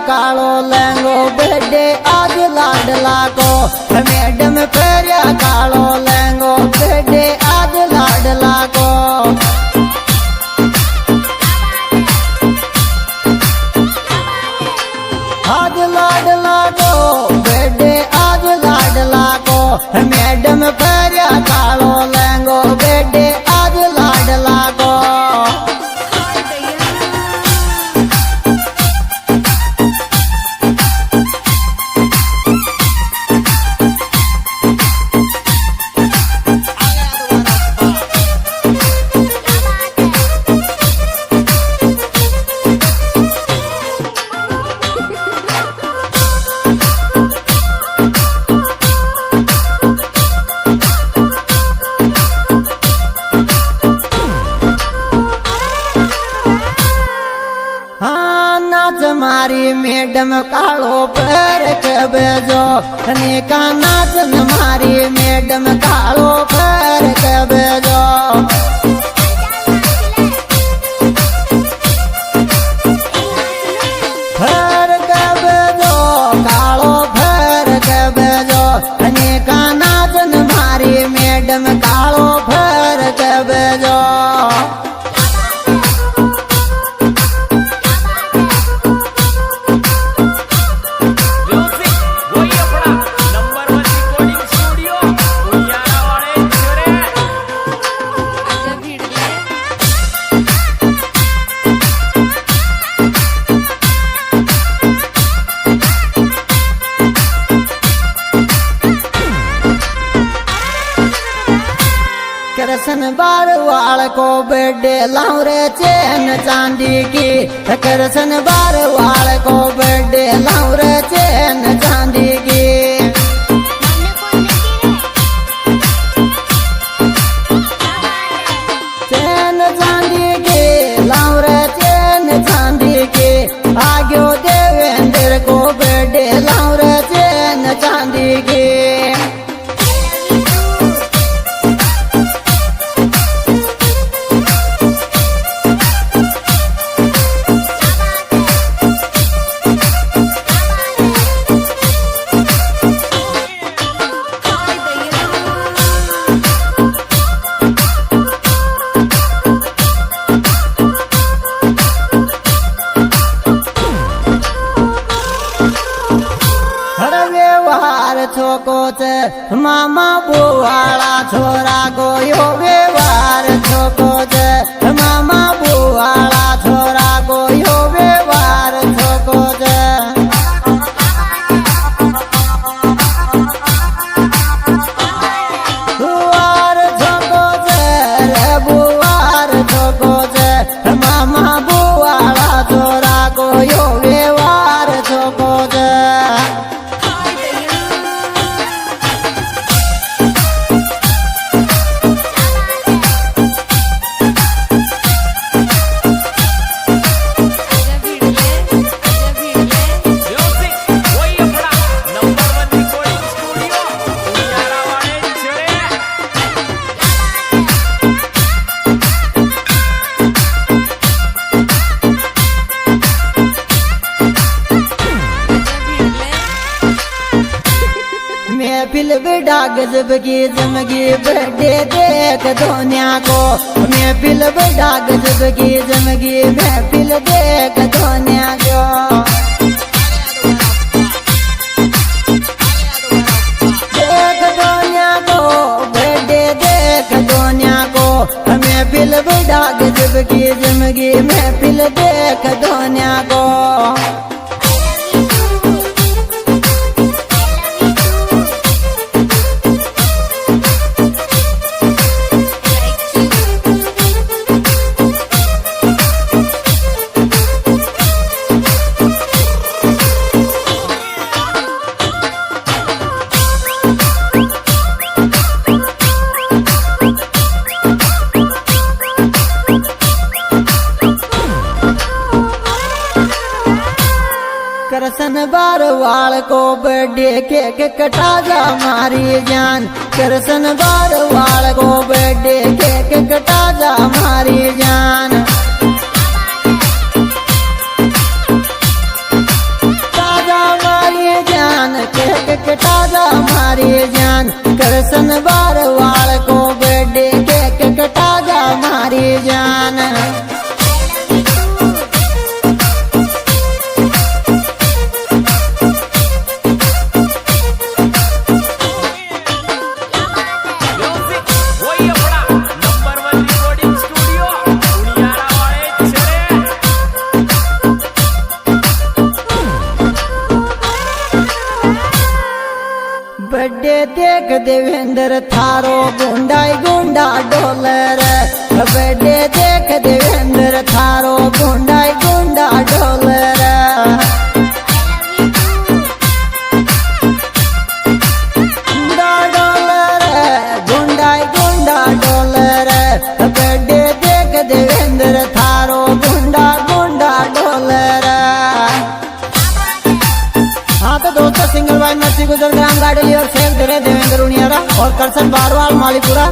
कालो लहंगो बेटे आज लाडला को मैडम फेरिया कालो लहंगो बेटे आज लाडला को आज लाडला को बेटे आज लाडला को मैडम फेरिया कालो लहंगो बेटे आज लाडला को मारी मैडम कालो पर के बेजो का नाच मारी मैडम कालो पर के बेजो फर के बेजो कालो फर के बेजो का नाच मारी मैडम कालो फर के बेजो कृष्ण बारवाल को बेडे लाउरे चैन चांदी की कृष्ण बारवाल को बेडे लाउरे चैन चांदी की चैन चांदी की लाउरे चैन चांदी की आग्यो देवेंद्र को बेडे लाउरे चैन चांदी की छोको छे मामा बुवाड़ा छोरा को यो व्यवहार छोको छे मामा बुवाड़ा छोरा को यो व्यवहार छोको छे बुवार छोको छे रे बुवार छोको छे मामा बुवाड़ा छोरा को यो व्यवहार छोको छे महफिल बिड़ा गजब की जमगी बर्थडे देख दुनिया को महफिल बिड़ा गजब की जमगी महफिल देख दुनिया को देख दुनिया को बर्थडे देख दुनिया को महफिल बिड़ा गजब की जमगी महफिल देख दुनिया को कृष्ण बारवाल को बर्थडे केक कटा जा मारी जान कृष्ण बारवाल को बर्थडे केक कटा जा मारी जान मारी जान कृष्ण बारवाल को बर्थडे केक कटा जा मारी जान। बर्थडे देख देवेंद्र थारो गुंडाई गुंडा डॉलर। बर्थडे देख देवेंद्र थारो गुंडाई गुंडा डॉलर। गुंडा डॉलर गुंडाई गुंडा डॉलर। बर्थडे देख देवेंद्र थारो गुंडा गुंडा डॉलर। हाँ तो दोस्तों सिंगल वाइफ नर्सी गुजर ग्राम गाड़ी और शेख धरे देवेंद्र उनियारा और करसन बारवाल मालीपुरा।